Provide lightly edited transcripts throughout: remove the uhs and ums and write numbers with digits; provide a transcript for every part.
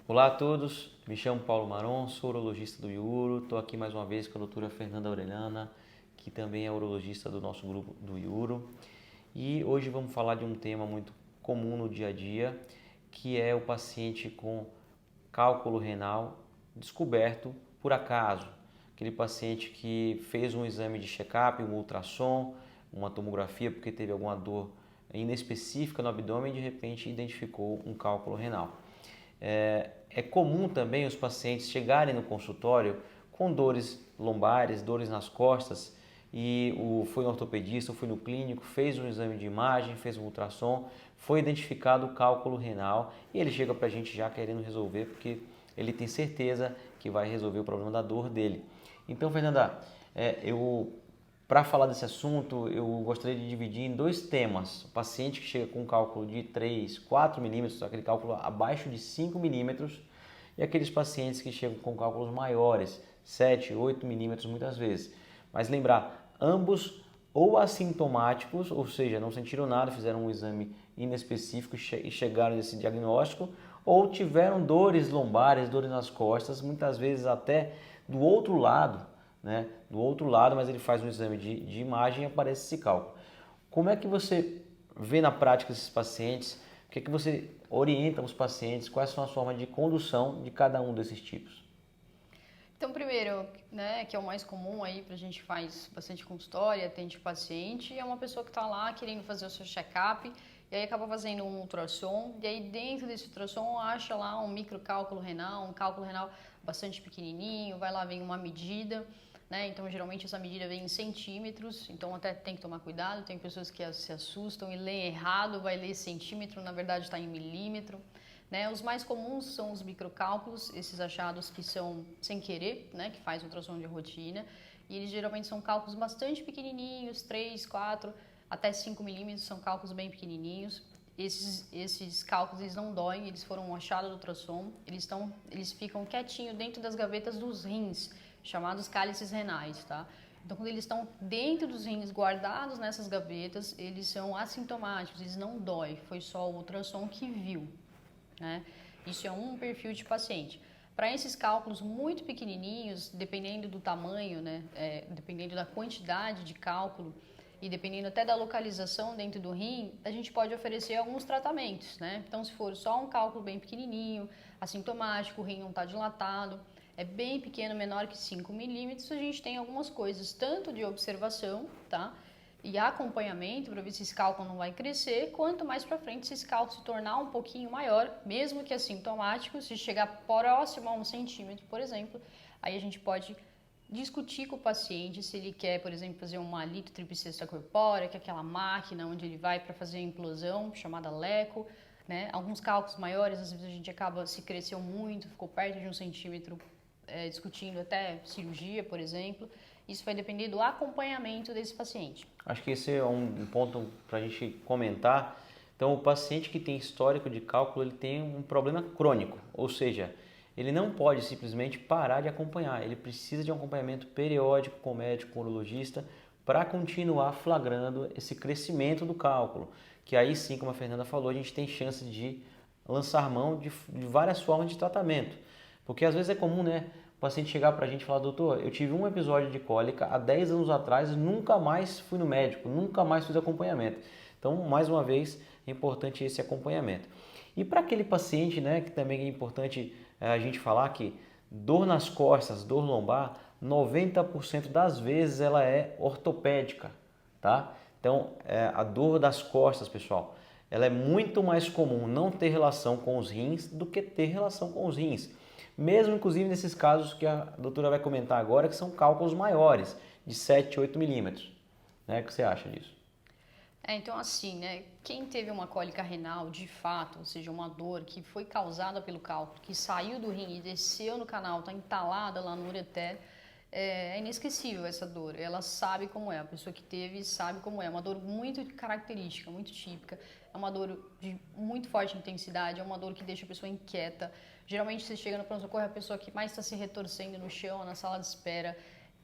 Olá a todos, me chamo Paulo Maron, sou urologista do IURO, estou aqui mais uma vez com a doutora Fernanda Aureliana, que também é urologista do nosso grupo do IURO. E hoje vamos falar de um tema muito comum no dia a dia, que é o paciente com cálculo renal descoberto por acaso. Aquele paciente que fez um exame de check-up, um ultrassom, uma tomografia porque teve alguma dor inespecífica no abdômen e de repente identificou um cálculo renal. É comum também os pacientes chegarem no consultório com dores lombares, dores nas costas e foi no ortopedista, foi no clínico, fez um exame de imagem, fez um ultrassom, foi identificado o cálculo renal e ele chega para a gente já querendo resolver porque ele tem certeza que vai resolver o problema da dor dele. Então, Fernanda, para falar desse assunto, eu gostaria de dividir em dois temas. O paciente que chega com um cálculo de 3, 4 milímetros, aquele cálculo abaixo de 5 milímetros, e aqueles pacientes que chegam com cálculos maiores, 7, 8 milímetros muitas vezes. Mas lembrar, ambos ou assintomáticos, ou seja, não sentiram nada, fizeram um exame inespecífico e chegaram nesse diagnóstico, ou tiveram dores lombares, dores nas costas, muitas vezes até do outro lado, né? Do outro lado, mas ele faz um exame de imagem e aparece esse cálculo. Como é que você vê na prática esses pacientes? O que é que você orienta os pacientes? Quais são as formas de condução de cada um desses tipos? Então, primeiro, né, que é o mais comum aí pra gente faz bastante consultório, atende paciente, é uma pessoa que está lá querendo fazer o seu check-up e aí acaba fazendo um ultrassom, e aí dentro desse ultrassom acha lá um microcálculo renal, um cálculo renal bastante pequenininho, vai lá, vem uma medida, né, então geralmente essa medida vem em centímetros, então até tem que tomar cuidado, tem pessoas que se assustam e leem errado, vai ler centímetro, na verdade está em milímetro. Né? Os mais comuns são os microcálculos, esses achados que são sem querer, né? Que faz ultrassom de rotina, e eles geralmente são cálculos bastante pequenininhos, 3, 4, até 5 milímetros, são cálculos bem pequenininhos. Esses cálculos eles não doem, eles foram achados do ultrassom, eles ficam quietinho dentro das gavetas dos rins, chamados cálices renais, tá? Então, quando eles estão dentro dos rins, guardados nessas gavetas, eles são assintomáticos, eles não doem, foi só o ultrassom que viu. Né? Isso é um perfil de paciente. Para esses cálculos muito pequenininhos, dependendo do tamanho, né? Dependendo da quantidade de cálculo e dependendo até da localização dentro do rim, a gente pode oferecer alguns tratamentos. Né? Então, se for só um cálculo bem pequenininho, assintomático, o rim não está dilatado, é bem pequeno, menor que 5 milímetros, a gente tem algumas coisas, tanto de observação, tá? E acompanhamento para ver se esse cálculo não vai crescer, quanto mais para frente se esse cálculo se tornar um pouquinho maior, mesmo que assintomático, se chegar próximo a 1 centímetro, por exemplo, aí a gente pode discutir com o paciente se ele quer, por exemplo, fazer uma litotripsia extracorpórea, que é aquela máquina onde ele vai para fazer a implosão, chamada LECO, né? Alguns cálculos maiores, às vezes a gente acaba, se cresceu muito, ficou perto de 1 centímetro, discutindo até cirurgia, por exemplo. Isso vai depender do acompanhamento desse paciente. Acho que esse é um ponto para a gente comentar. Então, o paciente que tem histórico de cálculo, ele tem um problema crônico, ou seja, ele não pode simplesmente parar de acompanhar, ele precisa de um acompanhamento periódico com o médico, com o urologista, para continuar flagrando esse crescimento do cálculo, que aí sim, como a Fernanda falou, a gente tem chance de lançar mão de várias formas de tratamento, porque às vezes é comum, né? O paciente chegar para a gente e falar, doutor, eu tive um episódio de cólica há 10 anos atrás, nunca mais fui no médico, nunca mais fiz acompanhamento. Então, mais uma vez, é importante esse acompanhamento. E para aquele paciente, né, que também é importante a gente falar que dor nas costas, dor lombar, 90% das vezes ela é ortopédica, tá? Então, a dor das costas, pessoal, ela é muito mais comum não ter relação com os rins do que ter relação com os rins. Mesmo, inclusive, nesses casos que a doutora vai comentar agora, que são cálculos maiores, de 7, 8 milímetros. Né? O que você acha disso? Então assim, né, quem teve uma cólica renal de fato, ou seja, uma dor que foi causada pelo cálculo, que saiu do rim e desceu no canal, está entalada lá no ureter, é inesquecível essa dor. Ela sabe como é, a pessoa que teve sabe como é. É uma dor muito característica, muito típica. É uma dor de muito forte intensidade, é uma dor que deixa a pessoa inquieta. Geralmente você chega no pronto-socorro, é a pessoa que mais está se retorcendo no chão, na sala de espera.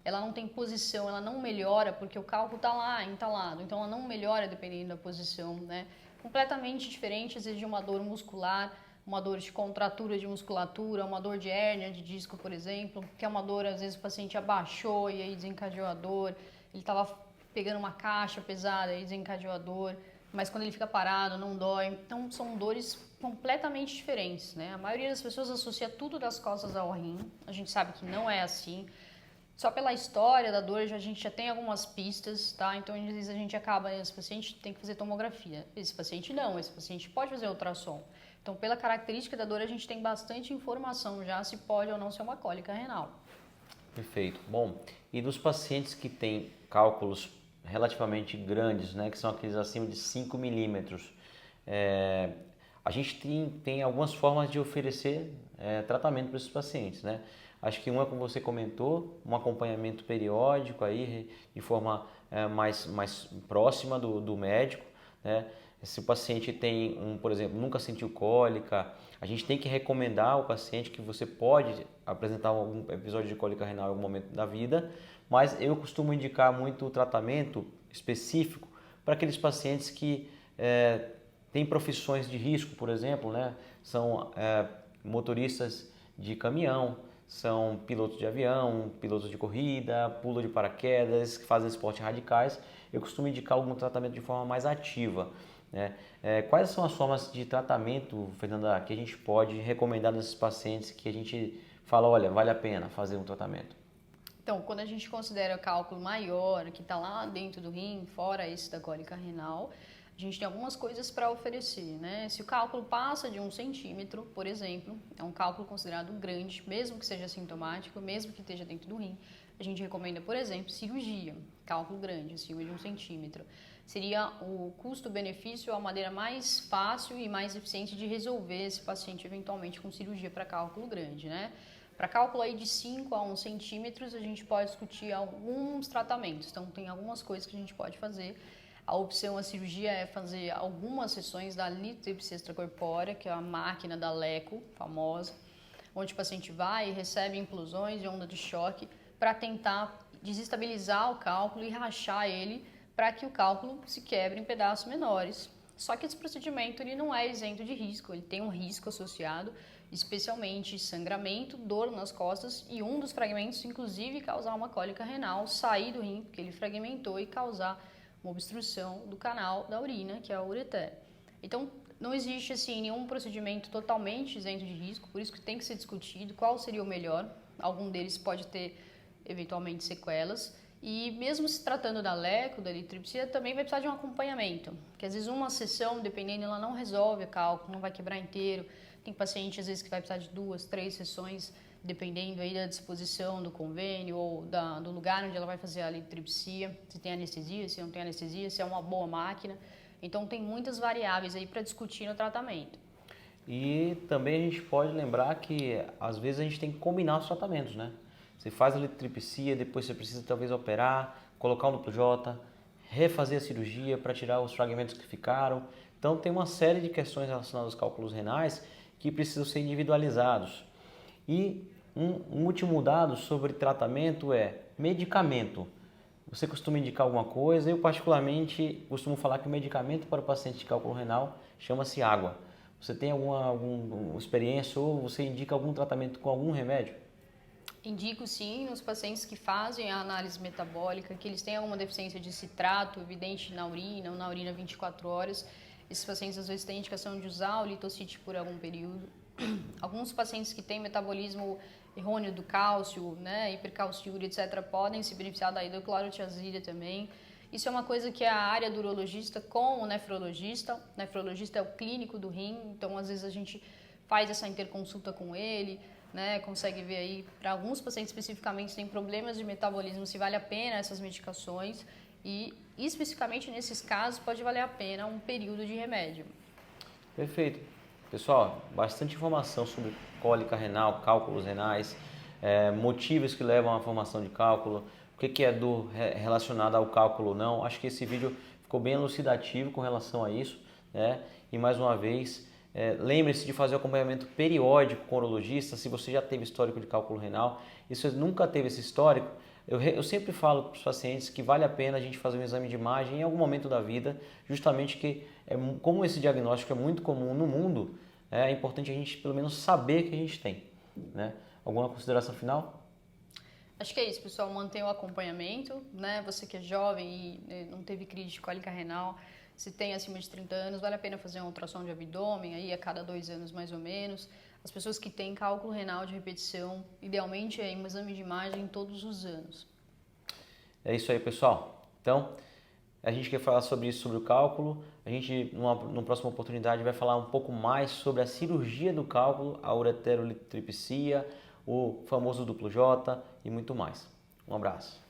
Ela não tem posição, ela não melhora porque o cálculo está lá, entalado. Então ela não melhora dependendo da posição, né? Completamente diferente, às vezes, de uma dor muscular, uma dor de contratura de musculatura, uma dor de hérnia de disco, por exemplo, que é uma dor, às vezes o paciente abaixou e aí desencadeou a dor, ele estava pegando uma caixa pesada e desencadeou a dor, mas quando ele fica parado não dói. Então são dores completamente diferentes, né? A maioria das pessoas associa tudo das costas ao rim, a gente sabe que não é assim. Só pela história da dor a gente já tem algumas pistas, tá? Então às vezes a gente acaba, esse paciente tem que fazer tomografia, esse paciente não, esse paciente pode fazer ultrassom. Então pela característica da dor a gente tem bastante informação já se pode ou não ser uma cólica renal. Perfeito. Bom, e dos pacientes que têm cálculos relativamente grandes, né, que são aqueles acima de 5 milímetros, a gente tem algumas formas de oferecer tratamento para esses pacientes, né? Acho que uma, como você comentou, um acompanhamento periódico aí, de forma mais próxima do médico, né? Se o paciente tem, por exemplo, nunca sentiu cólica, a gente tem que recomendar ao paciente que você pode apresentar algum episódio de cólica renal em algum momento da vida, mas eu costumo indicar muito o tratamento específico para aqueles pacientes que têm profissões de risco, por exemplo, né? São motoristas de caminhão, são pilotos de avião, pilotos de corrida, pulo de paraquedas, que fazem esportes radicais. Eu costumo indicar algum tratamento de forma mais ativa, né? Quais são as formas de tratamento, Fernanda, que a gente pode recomendar nesses pacientes que a gente fala, olha, vale a pena fazer um tratamento? Então, quando a gente considera cálculo maior, que está lá dentro do rim, fora esse da cólica renal, a gente tem algumas coisas para oferecer, né? Se o cálculo passa de 1 centímetro, por exemplo, é um cálculo considerado grande, mesmo que seja sintomático, mesmo que esteja dentro do rim, a gente recomenda, por exemplo, cirurgia, cálculo grande, acima de 1 centímetro. Seria o custo-benefício a maneira mais fácil e mais eficiente de resolver esse paciente eventualmente com cirurgia para cálculo grande, né? Para cálculo aí de 5 a 1 centímetros, a gente pode discutir alguns tratamentos. Então, tem algumas coisas que a gente pode fazer. A opção, a cirurgia é fazer algumas sessões da litripsia extracorpórea, que é a máquina da Leco, famosa, onde o paciente vai e recebe implosões de onda de choque para tentar desestabilizar o cálculo e rachar ele para que o cálculo se quebre em pedaços menores. Só que esse procedimento ele não é isento de risco, ele tem um risco associado, especialmente sangramento, dor nas costas e um dos fragmentos, inclusive, causar uma cólica renal, sair do rim, porque ele fragmentou e causar uma obstrução do canal da urina, que é a ureter. Então, não existe assim nenhum procedimento totalmente isento de risco, por isso que tem que ser discutido qual seria o melhor. Algum deles pode ter eventualmente sequelas. E mesmo se tratando da leco, da litripsia, também vai precisar de um acompanhamento, porque às vezes uma sessão, dependendo, ela não resolve o cálculo, não vai quebrar inteiro. Tem paciente às vezes que vai precisar de 2, 3 sessões, dependendo aí da disposição do convênio ou do lugar onde ela vai fazer a litripsia, se tem anestesia, se não tem anestesia, se é uma boa máquina. Então tem muitas variáveis aí para discutir no tratamento. E também a gente pode lembrar que às vezes a gente tem que combinar os tratamentos, né? Você faz a litripsia, depois você precisa talvez operar, colocar um duplo J, refazer a cirurgia para tirar os fragmentos que ficaram. Então tem uma série de questões relacionadas aos cálculos renais que precisam ser individualizados. E um último dado sobre tratamento é medicamento. Você costuma indicar alguma coisa? Eu particularmente costumo falar que o medicamento para o paciente de cálculo renal chama-se água. Você tem alguma experiência ou você indica algum tratamento com algum remédio? Indico sim nos pacientes que fazem a análise metabólica, que eles têm alguma deficiência de citrato evidente na urina ou na urina 24 horas. Esses pacientes às vezes têm indicação de usar o litocite por algum período. Alguns pacientes que têm metabolismo errôneo do cálcio, né, hipercalciúria, etc., podem se beneficiar da hidroclorotiazida também. Isso é uma coisa que é a área do urologista com o nefrologista. O nefrologista é o clínico do rim, então às vezes a gente faz essa interconsulta com ele, né, consegue ver aí, para alguns pacientes especificamente que têm problemas de metabolismo, se vale a pena essas medicações e especificamente nesses casos pode valer a pena um período de remédio. Perfeito. Pessoal, bastante informação sobre cólica renal, cálculos renais, motivos que levam à formação de cálculo, o que é dor relacionada ao cálculo ou não. Acho que esse vídeo ficou bem elucidativo com relação a isso, né? E mais uma vez, lembre-se de fazer o acompanhamento periódico com o urologista, se você já teve histórico de cálculo renal. E se você nunca teve esse histórico, eu sempre falo para os pacientes que vale a pena a gente fazer um exame de imagem em algum momento da vida, justamente que, como esse diagnóstico é muito comum no mundo, é importante a gente pelo menos saber que a gente tem, né? Alguma consideração final? Acho que é isso, pessoal. Mantenha o acompanhamento, né? Você que é jovem e não teve crise de cólica renal, se tem acima de 30 anos, vale a pena fazer uma ultrassom de abdômen aí a cada 2 anos mais ou menos. As pessoas que têm cálculo renal de repetição, idealmente é um exame de imagem todos os anos. É isso aí, pessoal. Então, a gente quer falar sobre isso, sobre o cálculo. A gente, numa próxima oportunidade, vai falar um pouco mais sobre a cirurgia do cálculo, a ureterolitripsia, o famoso duplo J e muito mais. Um abraço.